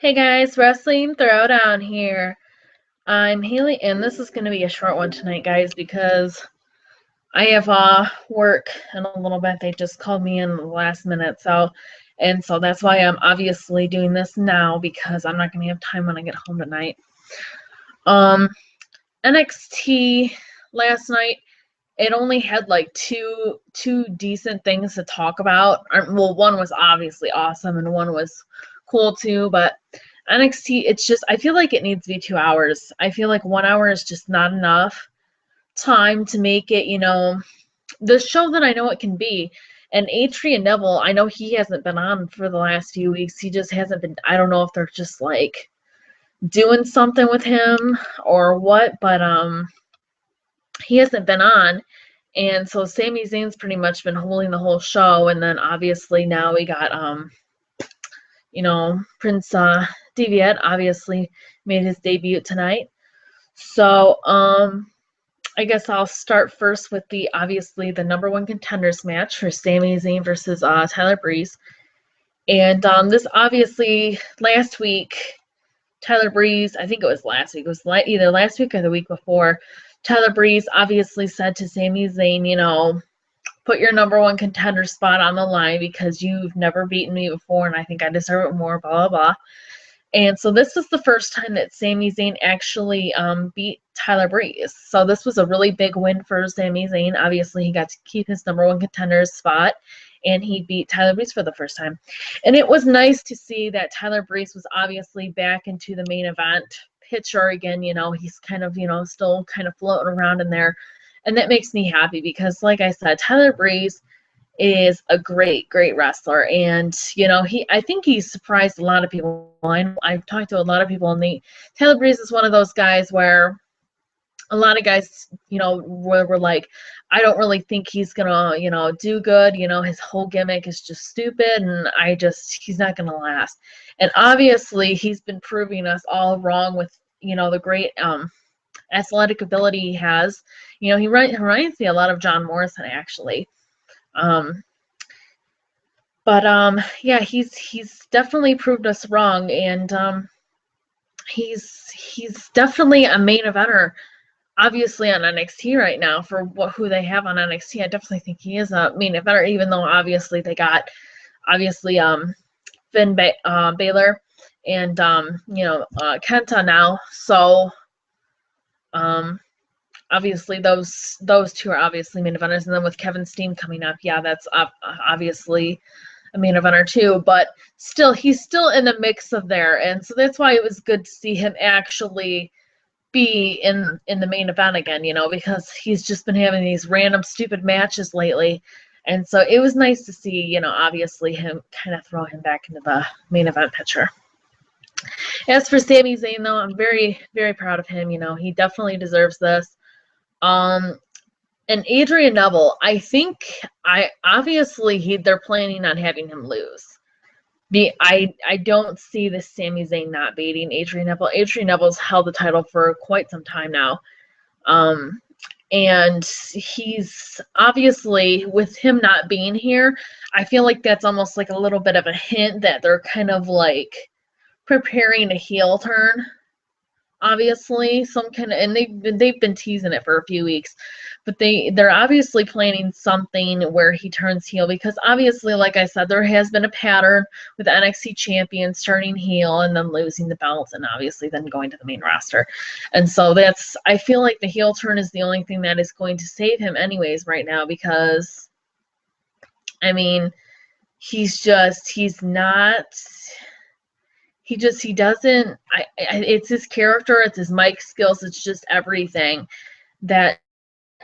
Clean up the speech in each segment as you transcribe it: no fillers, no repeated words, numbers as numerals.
Hey guys, Wrestling Throwdown here. I'm Haley, and this is going to be a short one tonight, guys, because I have work in a little bit. They just called me in the last minute, so that's why I'm obviously doing this now because I'm not going to have time when I get home tonight. NXT last night, it only had like two decent things to talk about. Well, one was obviously awesome, and one was cool too, but NXT, it's just, I feel like it needs to be 2 hours. I feel like 1 hour is just not enough time to make it, the show that I know it can be. And Adrian Neville, I know he hasn't been on for the last few weeks. He just hasn't been, I don't know if they're just like doing something with him or what, but he hasn't been on. And so Sami Zayn's pretty much been holding the whole show. And then obviously now we got Prince Deviant obviously made his debut tonight. So, I guess I'll start first with the number one contenders match for Sami Zayn versus Tyler Breeze. And this obviously last week, Tyler Breeze, I think it was last week, it was either last week or the week before, Tyler Breeze obviously said to Sami Zayn, put your number one contender spot on the line because you've never beaten me before and I think I deserve it more, blah, blah, blah. And so this was the first time that Sami Zayn actually beat Tyler Breeze. So this was a really big win for Sami Zayn. Obviously, he got to keep his number one contender spot, and he beat Tyler Breeze for the first time. And it was nice to see that Tyler Breeze was obviously back into the main event picture again. He's kind of, still kind of floating around in there. And that makes me happy because, like I said, Tyler Breeze is a great wrestler, and I think he's surprised a lot of people. I've talked to a lot of people, and Tyler Breeze is one of those guys where a lot of guys were like, I don't really think he's gonna do good. His whole gimmick is just stupid, and he's not gonna last. And obviously he's been proving us all wrong with the great athletic ability he has. He reminds me a lot of John Morrison, actually. Yeah, he's definitely proved us wrong, and he's definitely a main eventer, obviously on NXT right now for who they have on NXT. I definitely think he is a main eventer, even though obviously they got Finn Balor and Kenta now. So obviously those two are obviously main eventers, and then with Kevin Steen coming up, yeah, that's obviously a main eventer too, but still, he's still in the mix of there, and so that's why it was good to see him actually be in the main event again, because he's just been having these random stupid matches lately, and so it was nice to see, obviously him kind of throw him back into the main event picture. As for Sami Zayn, though, I'm very, very proud of him. He definitely deserves this. And Adrian Neville, I think they're planning on having him lose. I don't see this Sami Zayn not beating Adrian Neville. Adrian Neville's held the title for quite some time now. And he's obviously, with him not being here, I feel like that's almost like a little bit of a hint that they're kind of like preparing a heel turn. Obviously, and they've been teasing it for a few weeks, but they're obviously planning something where he turns heel, because obviously, like I said, there has been a pattern with NXT champions turning heel and then losing the belts, and obviously then going to the main roster. And so I feel like the heel turn is the only thing that is going to save him anyways right now, because I mean, it's his character, it's his mic skills, it's just everything that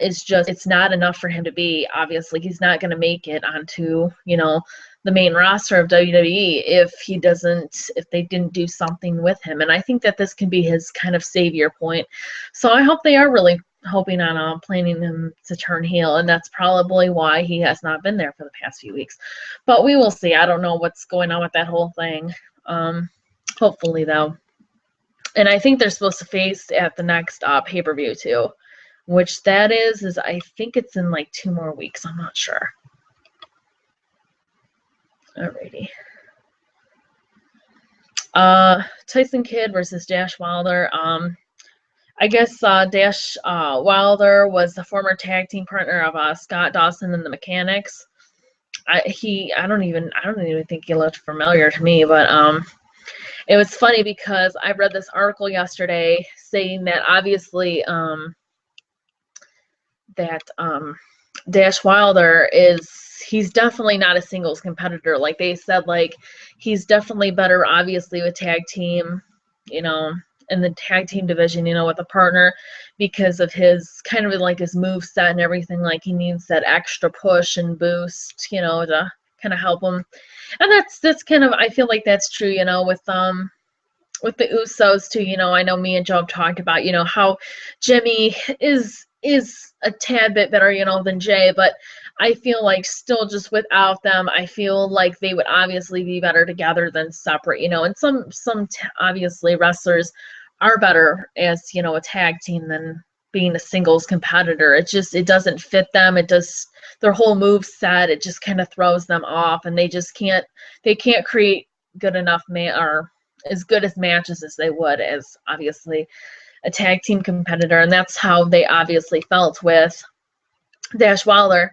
is just, it's not enough for him to be. Obviously, he's not going to make it onto, the main roster of WWE if they didn't do something with him. And I think that this can be his kind of savior point. So I hope they are really hoping on planning him to turn heel, and that's probably why he has not been there for the past few weeks. But we will see. I don't know what's going on with that whole thing. Hopefully, though. And I think they're supposed to face at the next pay-per-view, too, which that is I think it's in like 2 more weeks. I'm not sure. Alrighty. Tyson Kidd versus Dash Wilder. I guess Dash Wilder was the former tag team partner of Scott Dawson and the Mechanics. I don't even think he looked familiar to me, but it was funny because I read this article yesterday saying that obviously Dash Wilder he's definitely not a singles competitor. Like they said, like he's definitely better obviously with tag team, you know, in the tag team division, you know, with a partner because of his kind of like his move set and everything. Like he needs that extra push and boost, you know, to kind of help him. And that's kind of, I feel like that's true, you know, with the Usos too. You know, I know me and Joe have talked about, you know, how Jimmy is a tad bit better, you know, than Jay, but I feel like still just without them, I feel like they would obviously be better together than separate, you know, and some obviously wrestlers are better as, you know, a tag team than being a singles competitor. It doesn't fit them. It does their whole move set. It just kind of throws them off and they can't create good enough or as good as matches as they would as obviously a tag team competitor, and that's how they obviously felt with Dash Wilder.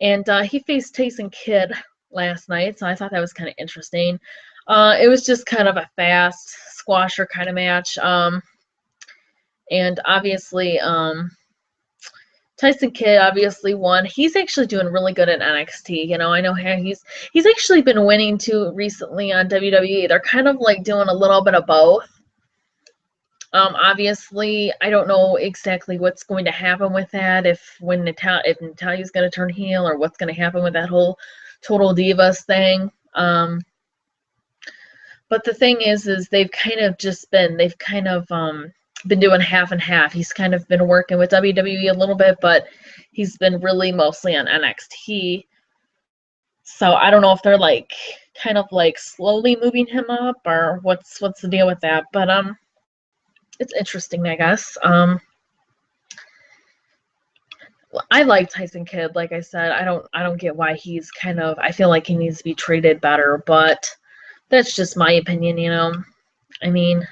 And he faced Tyson Kidd last night, so I thought that was kind of interesting. It was just kind of a fast squasher kind of match. And obviously, Tyson Kidd obviously won. He's actually doing really good at NXT. You know, I know he's actually been winning too recently on WWE. They're kind of like doing a little bit of both. Obviously, I don't know exactly what's going to happen with that, if Natalya's going to turn heel or what's going to happen with that whole Total Divas thing. But the thing is they've kind of been doing half and half. He's kind of been working with WWE a little bit, but he's been really mostly on NXT. So I don't know if they're like kind of like slowly moving him up or what's the deal with that. But it's interesting, I guess. I like Tyson Kidd, like I said. I don't get why he's kind of, I feel like he needs to be treated better, but that's just my opinion, you know. I mean,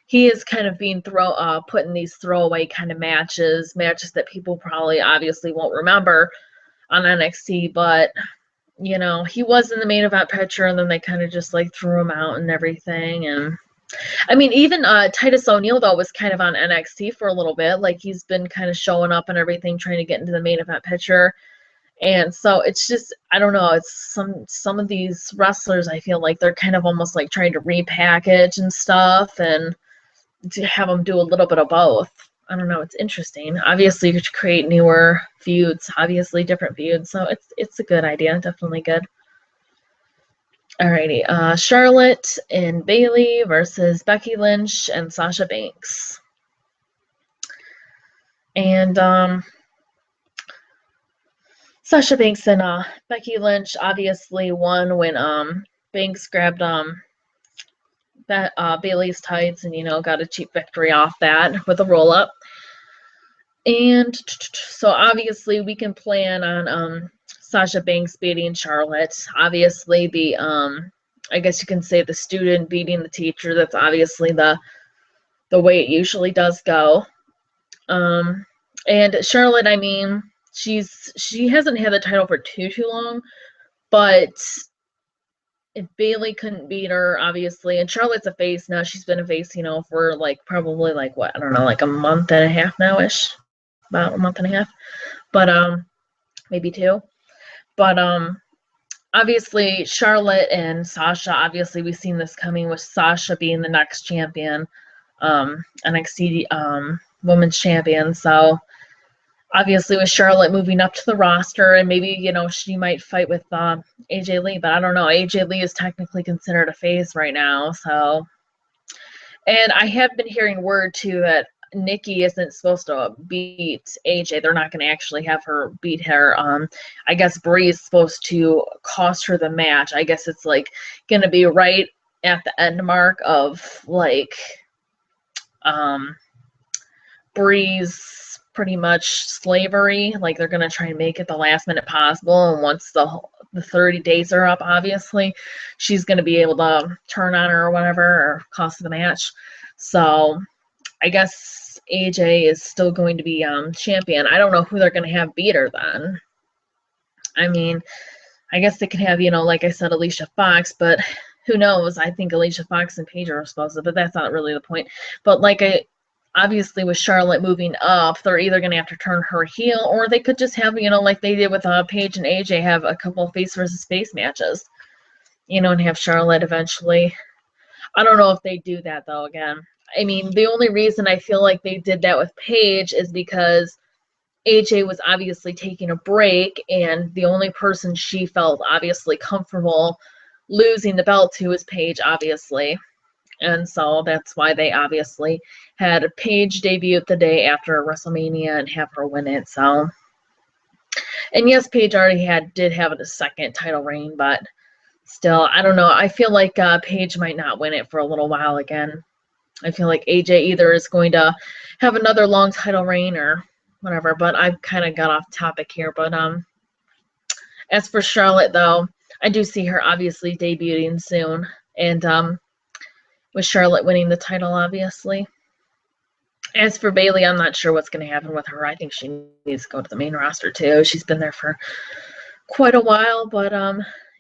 he is kind of being put in these throwaway kind of matches that people probably obviously won't remember on NXT, but you know, he was in the main event picture and then they kind of just like threw him out and everything. And I mean, even Titus O'Neil, though, was kind of on NXT for a little bit. Like, he's been kind of showing up and everything, trying to get into the main event picture. And so it's just, I don't know, it's some of these wrestlers, I feel like they're kind of almost like trying to repackage and stuff and to have them do a little bit of both. I don't know, it's interesting. Obviously, to create newer feuds, obviously different feuds. So it's a good idea, definitely good. Alrighty, Charlotte and Bayley versus Becky Lynch and Sasha Banks. And Sasha Banks and Becky Lynch obviously won when Banks grabbed Bayley's tights and, you know, got a cheap victory off that with a roll-up. And so obviously we can plan on Sasha Banks beating Charlotte. Obviously the I guess you can say the student beating the teacher. That's obviously the way it usually does go. And Charlotte, I mean, she hasn't had the title for too long, but if Bayley couldn't beat her, obviously, and Charlotte's a face now. She's been a face, you know, for like probably like what, I don't know, like a month and a half now-ish. About a month and a half. But maybe two. But obviously Charlotte and Sasha, obviously we've seen this coming with Sasha being the next champion, NXT women's champion. So obviously with Charlotte moving up to the roster and maybe, you know, she might fight with AJ Lee, but I don't know. AJ Lee is technically considered a face right now. So, and I have been hearing word too that Nikki isn't supposed to beat AJ. They're not going to actually have her beat her. I guess Brie is supposed to cost her the match. I guess it's like going to be right at the end mark of like Brie's pretty much slavery. Like they're going to try and make it the last minute possible. And once the 30 days are up, obviously, she's going to be able to turn on her or whatever, or cost of the match. So I guess AJ is still going to be champion. I don't know who they're going to have beat her then. I mean, I guess they could have, like I said, Alicia Fox, but who knows? I think Alicia Fox and Paige are supposed to, but that's not really the point. But obviously with Charlotte moving up, they're either going to have to turn her heel, or they could just have, like they did with Paige and AJ, have a couple of face versus face matches, and have Charlotte eventually. I don't know if they do that, though, again. I mean, the only reason I feel like they did that with Paige is because AJ was obviously taking a break, and the only person she felt obviously comfortable losing the belt to was Paige, obviously. And so that's why they obviously had Paige debut the day after WrestleMania and have her win it. So, and yes, Paige already did have a second title reign, but still, I don't know. I feel like Paige might not win it for a little while again. I feel like AJ either is going to have another long title reign or whatever, but I've kind of got off topic here. But as for Charlotte, though, I do see her obviously debuting soon, and with Charlotte winning the title, obviously. As for Bayley, I'm not sure what's going to happen with her. I think she needs to go to the main roster too. She's been there for quite a while, but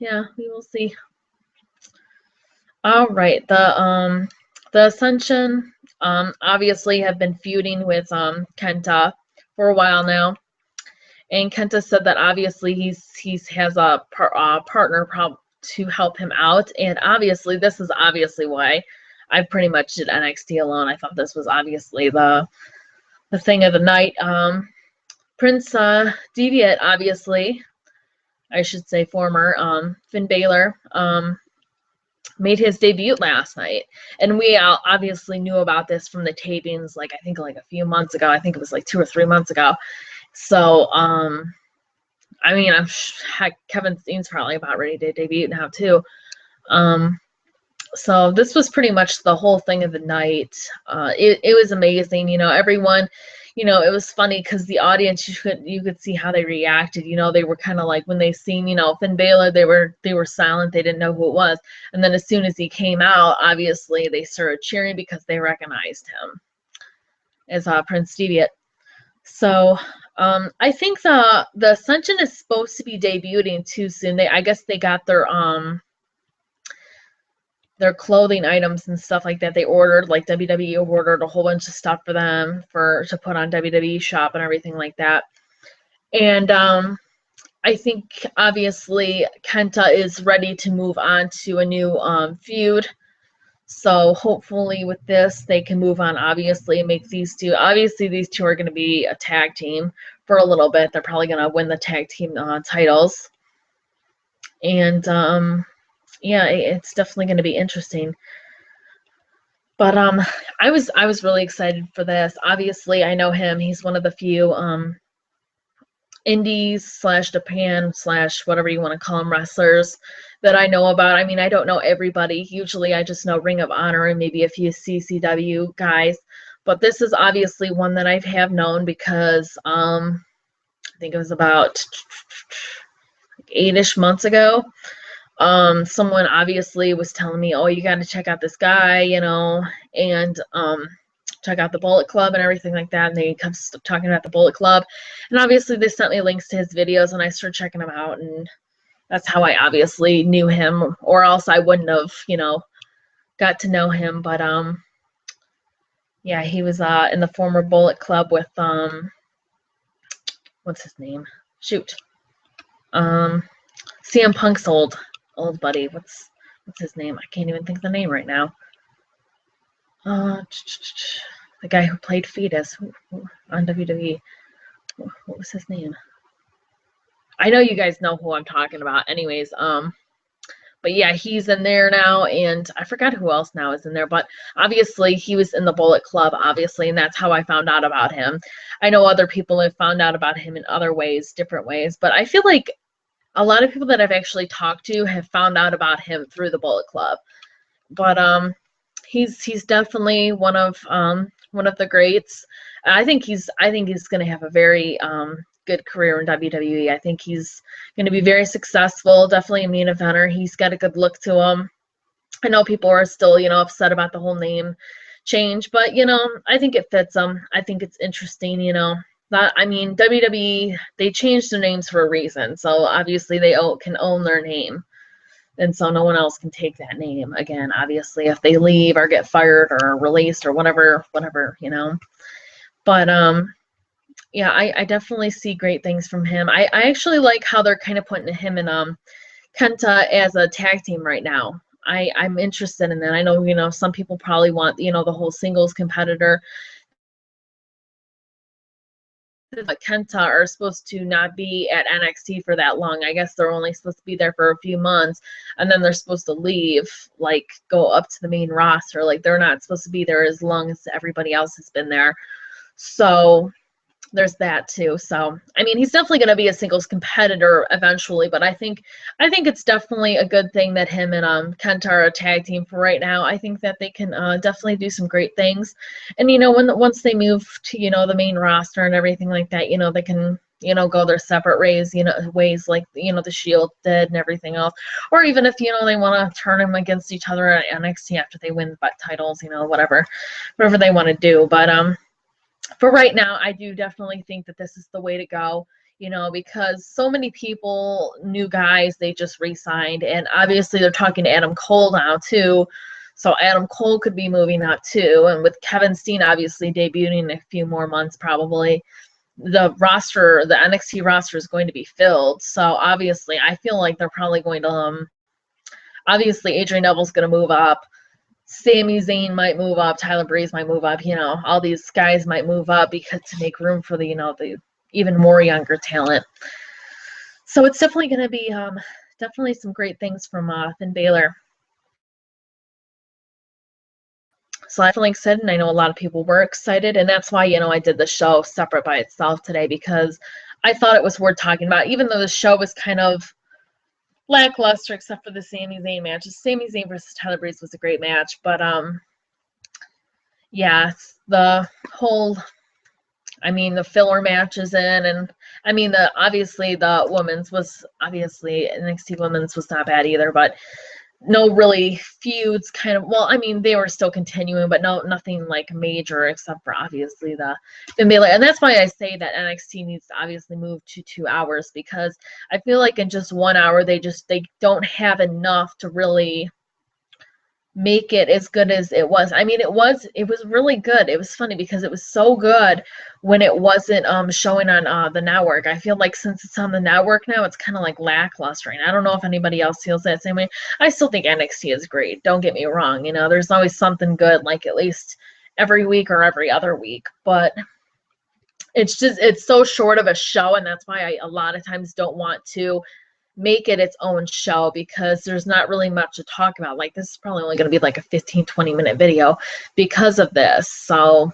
yeah, we will see. All right, the Ascension obviously have been feuding with Kenta for a while now, and Kenta said that obviously he has a partner to help him out, and obviously this is obviously why I pretty much did NXT alone. I thought this was obviously the thing of the night. Prince Deviant, obviously, I should say former Finn Balor, made his debut last night, and we obviously knew about this from the tapings. I think a few months ago. I think it was 2 or 3 months ago. So I mean, heck, Kevin Steen's probably about ready to debut now too. So this was pretty much the whole thing of the night. It was amazing. Everyone, it was funny because the audience, you could see how they reacted. They were kind of when they seen, Finn Balor, they were silent. They didn't know who it was. And then as soon as he came out, obviously they started cheering because they recognized him as Prince Deviant. So I think the Ascension is supposed to be debuting too soon. I guess they got their clothing items and stuff like that. They ordered, WWE ordered a whole bunch of stuff for them to put on WWE Shop and everything like that. And I think obviously Kenta is ready to move on to a new feud. So hopefully with this they can move on, obviously, and make these two. Obviously these two are going to be a tag team for a little bit. They're probably going to win the tag team titles. And yeah, it's definitely going to be interesting. But I was really excited for this. Obviously, I know him. He's one of the few indies / Japan / whatever you want to call them wrestlers that I know about. I mean, I don't know everybody. Usually, I just know Ring of Honor and maybe a few CCW guys. But this is obviously one that I have known because I think it was about 8-ish months ago. Someone obviously was telling me, oh, you got to check out this guy, and check out the Bullet Club and everything like that. And they kept talking about the Bullet Club. And obviously they sent me links to his videos, and I started checking them out. And that's how I obviously knew him, or else I wouldn't have, got to know him. But yeah, he was in the former Bullet Club with what's his name? Shoot. CM Punk's old buddy. What's his name? I can't even think of the name right now. The guy who played Fetus on WWE. What was his name? I know you guys know who I'm talking about. Anyways, but yeah, he's in there now, and I forgot who else now is in there, but obviously he was in the Bullet Club, obviously, and that's how I found out about him. I know other people have found out about him in other ways, different ways, but I feel like a lot of people that I've actually talked to have found out about him through the Bullet Club. But he's definitely one of the greats. I think he's going to have a very good career in WWE. I think he's going to be very successful, definitely a main eventer. He's got a good look to him. I know people are still, upset about the whole name change, but, I think it fits him. I think it's interesting, WWE, they changed their names for a reason. So obviously they can own their name. And so no one else can take that name again, obviously, if they leave or get fired or released or whatever. But yeah, I definitely see great things from him. I actually like how they're kind of putting him and Kenta as a tag team right now. I'm interested in that. I know, some people probably want, the whole singles competitor. Kenta are supposed to not be at NXT for that long. I guess they're only supposed to be there for a few months, and then they're supposed to leave, like go up to the main roster. Like they're not supposed to be there as long as everybody else has been there. So there's that too. So he's definitely going to be a singles competitor eventually, but I think it's definitely a good thing that him and Kenta are a tag team for right now. I think that they can definitely do some great things, and once they move to the main roster and everything like that, they can go their separate ways like the Shield did and everything else, or even if they want to turn them against each other at NXT after they win titles, whatever they want to do, but for right now, I do definitely think that this is the way to go, because so many people, new guys, they just re-signed, and obviously they're talking to Adam Cole now too, so Adam Cole could be moving up too, and with Kevin Steen obviously debuting in a few more months probably, the NXT roster is going to be filled, so obviously I feel like they're probably going to, obviously Adrian Neville's going to move up, Sami Zayn might move up, Tyler Breeze might move up, all these guys might move up because to make room for the even more younger talent. So it's definitely going to be definitely some great things from Finn Balor. So I'm definitely excited, and I know a lot of people were excited, and that's why, I did the show separate by itself today, because I thought it was worth talking about, even though the show was kind of lackluster except for the Sami Zayn match. Sami Zayn versus Tyler Breeze was a great match, but yeah, the whole, the filler matches in, and obviously the women's was, obviously NXT women's was not bad either, but no really feuds kind of, well, they were still continuing, but nothing like major except for obviously the Finn Balor. And that's why I say that NXT needs to obviously move to 2 hours, because I feel like in just 1 hour they don't have enough to really make it as good as it was. It was really good. It was funny because it was so good when it wasn't showing on the network. I feel like since it's on the network now, it's kind of like lackluster. And I don't know if anybody else feels that same way. I still think NXT is great. Don't get me wrong. There's always something good, like at least every week or every other week. But it's so short of a show, and that's why I a lot of times don't want to make it its own show, because there's not really much to talk about. Like this is probably only going to be like a 15-20 minute video because of this. So,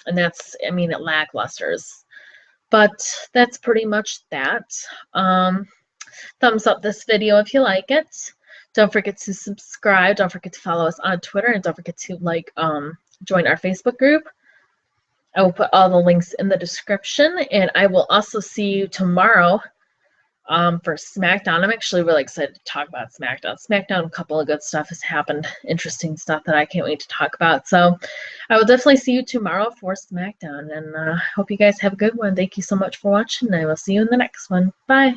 and that's, it lacklusters, but that's pretty much that. Thumbs up this video if you like it. Don't forget to subscribe. Don't forget to follow us on Twitter, and don't forget to join our Facebook group. I will put all the links in the description, and I will also see you tomorrow for SmackDown. I'm actually really excited to talk about SmackDown. SmackDown, a couple of good stuff has happened, interesting stuff that I can't wait to talk about. So I will definitely see you tomorrow for SmackDown, and hope you guys have a good one. Thank you so much for watching, and I will see you in the next one. Bye.